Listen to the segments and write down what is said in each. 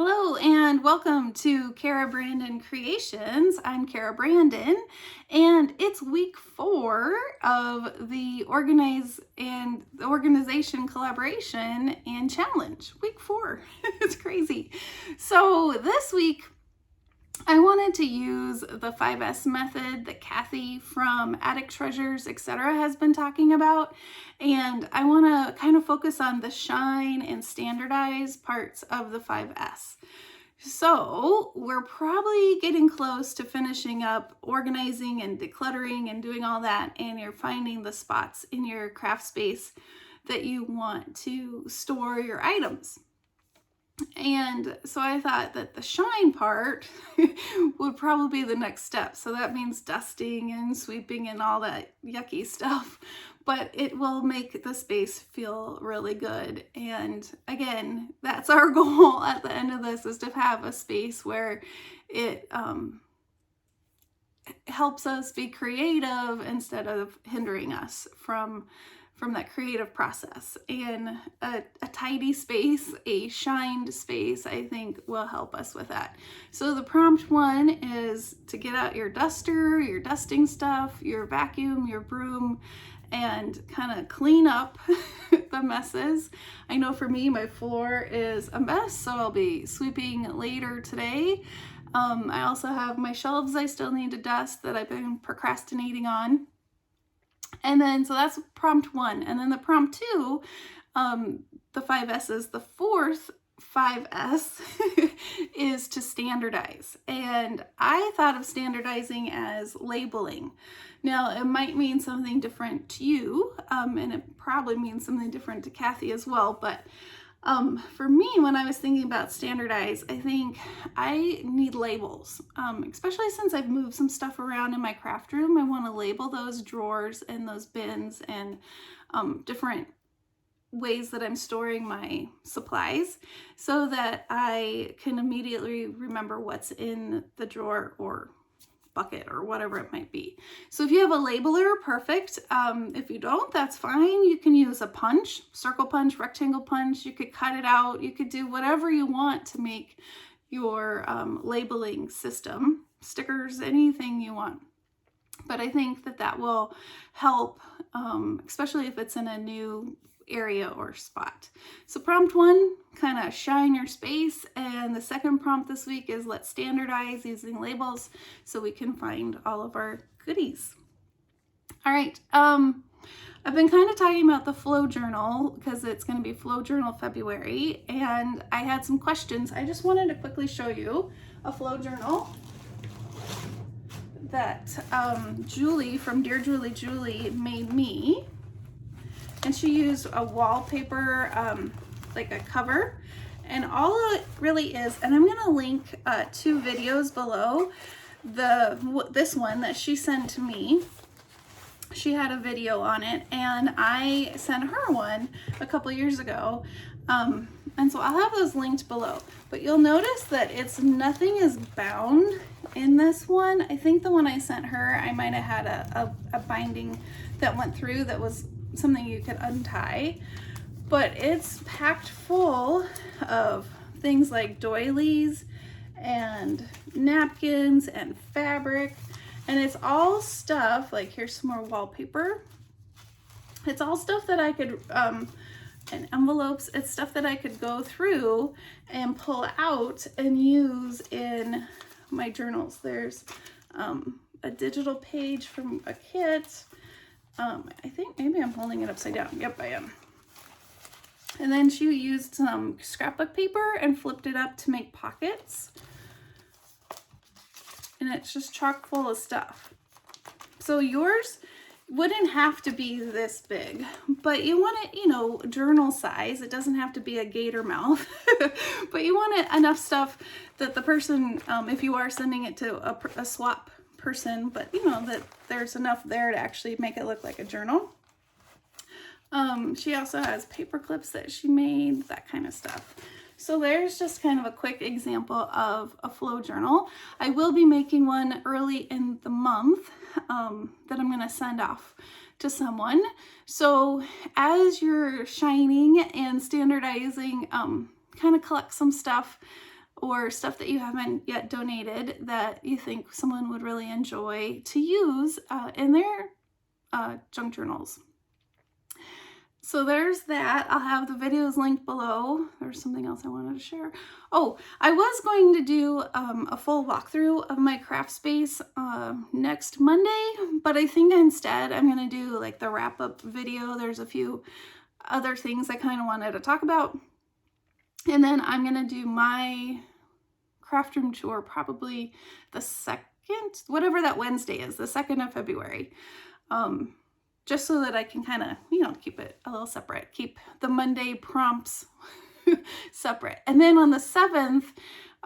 Hello and welcome to Cara Brandon Creations. I'm Cara Brandon and it's week 4 of the organization collaboration and challenge. Week 4. It's crazy. So this week I wanted to use the 5S method that Kathy from Attic Treasures, etc. has been talking about. And I want to kind of focus on the shine and standardize parts of the 5S. So we're probably getting close to finishing up organizing and decluttering and doing all that. And you're finding the spots in your craft space that you want to store your items. And so I thought that the shine part would probably be the next step. So that means dusting and sweeping and all that yucky stuff, but it will make the space feel really good. And again, that's our goal at the end of this, is to have a space where it helps us be creative instead of hindering us from that creative process. And a tidy space, a shined space, I think will help us with that. So the prompt 1 is to get out your duster, your dusting stuff, your vacuum, your broom, and kind of clean up the messes. I know for me, my floor is a mess, so I'll be sweeping later today. I also have my shelves I still need to dust that I've been procrastinating on. And then, so that's prompt 1. And then the prompt 2, the 5S's, the fourth 5S is to standardize. And I thought of standardizing as labeling. Now, it might mean something different to you, and it probably means something different to Kathy as well. But for me, when I was thinking about standardize, I think I need labels, especially since I've moved some stuff around in my craft room. I want to label those drawers and those bins and different ways that I'm storing my supplies so that I can immediately remember what's in the drawer or bucket or whatever it might be. So if you have a labeler, perfect. If you don't, that's fine. You can use a punch, circle punch, rectangle punch. You could cut it out. You could do whatever you want to make your labeling system, stickers, anything you want. But I think that will help, especially if it's in a new area or spot. So prompt 1, kind of shine your space, and the second prompt this week is let's standardize using labels so we can find all of our goodies. All right, I've been kind of talking about the flow journal because it's going to be flow journal February, and I had some questions. I just wanted to quickly show you a flow journal that Julie from DearJulieJulie made me. And she used a wallpaper, like a cover, and all it really is, and I'm gonna link 2 videos below. This one that she sent to me, she had a video on it, and I sent her one a couple years ago, and so I'll have those linked below. But you'll notice that nothing is bound in this one. I think the one I sent her, I might have had a binding that went through that was something you could untie, but it's packed full of things like doilies and napkins and fabric, and it's all stuff like, here's some more wallpaper. It's all stuff that I could and envelopes. It's stuff that I could go through and pull out and use in my journals. There's a digital page from a kit. I think maybe I'm holding it upside down. Yep, I am. And then she used some scrapbook paper and flipped it up to make pockets. And it's just chock full of stuff. So yours wouldn't have to be this big, but you want it, journal size. It doesn't have to be a gator mouth, but you want it enough stuff that the person, if you are sending it to a swap person, but that there's enough there to actually make it look like a journal. She also has paper clips that she made, that kind of stuff. So there's just kind of a quick example of a flow journal. I will be making one early in the month that I'm going to send off to someone. So as you're shining and standardizing, kind of collect some stuff or stuff that you haven't yet donated that you think someone would really enjoy to use in their junk journals. So there's that. I'll have the videos linked below. There's something else I wanted to share. Oh, I was going to do a full walkthrough of my craft space next Monday, but I think instead I'm going to do like the wrap-up video. There's a few other things I kind of wanted to talk about. And then I'm going to do my craft room tour probably the 2nd, whatever that Wednesday is, the 2nd of February. Just so that I can kind of, you know, keep it a little separate, keep the Monday prompts separate. And then on the 7th,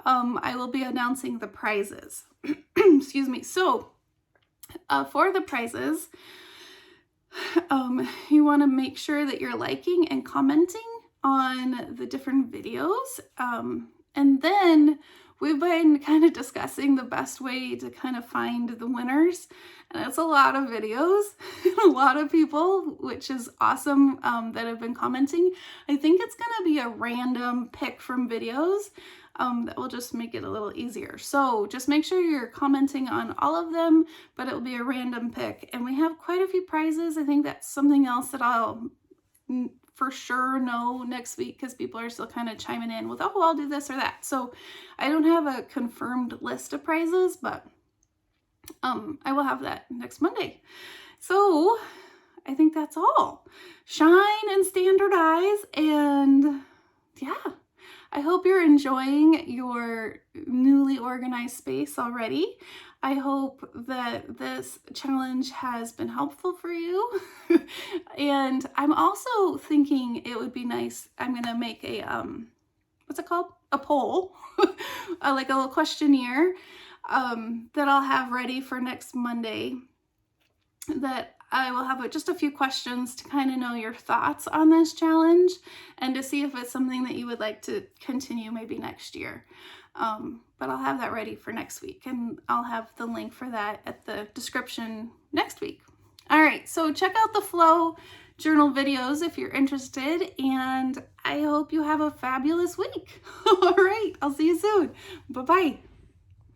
I will be announcing the prizes. Excuse me. So for the prizes, you want to make sure that you're liking and commenting on the different videos. And then we've been kind of discussing the best way to kind of find the winners. And it's a lot of videos, a lot of people, which is awesome, that have been commenting. I think it's going to be a random pick from videos that will just make it a little easier. So just make sure you're commenting on all of them, but it will be a random pick. And we have quite a few prizes. I think that's something else that I'll for sure know next week, because people are still kind of chiming in with, oh, I'll do this or that. So I don't have a confirmed list of prizes, but I will have that next Monday. So I think that's all. Shine and standardize, and yeah, I hope you're enjoying your newly organized space already. I hope that this challenge has been helpful for you. And I'm also thinking it would be nice, I'm going to make a, what's it called? A poll, like a little questionnaire that I'll have ready for next Monday, that I will have just a few questions to kind of know your thoughts on this challenge and to see if it's something that you would like to continue maybe next year. But I'll have that ready for next week, and I'll have the link for that at the description next week. All right, so check out the Flow journal videos if you're interested, and I hope you have a fabulous week. All right, I'll see you soon. Bye-bye.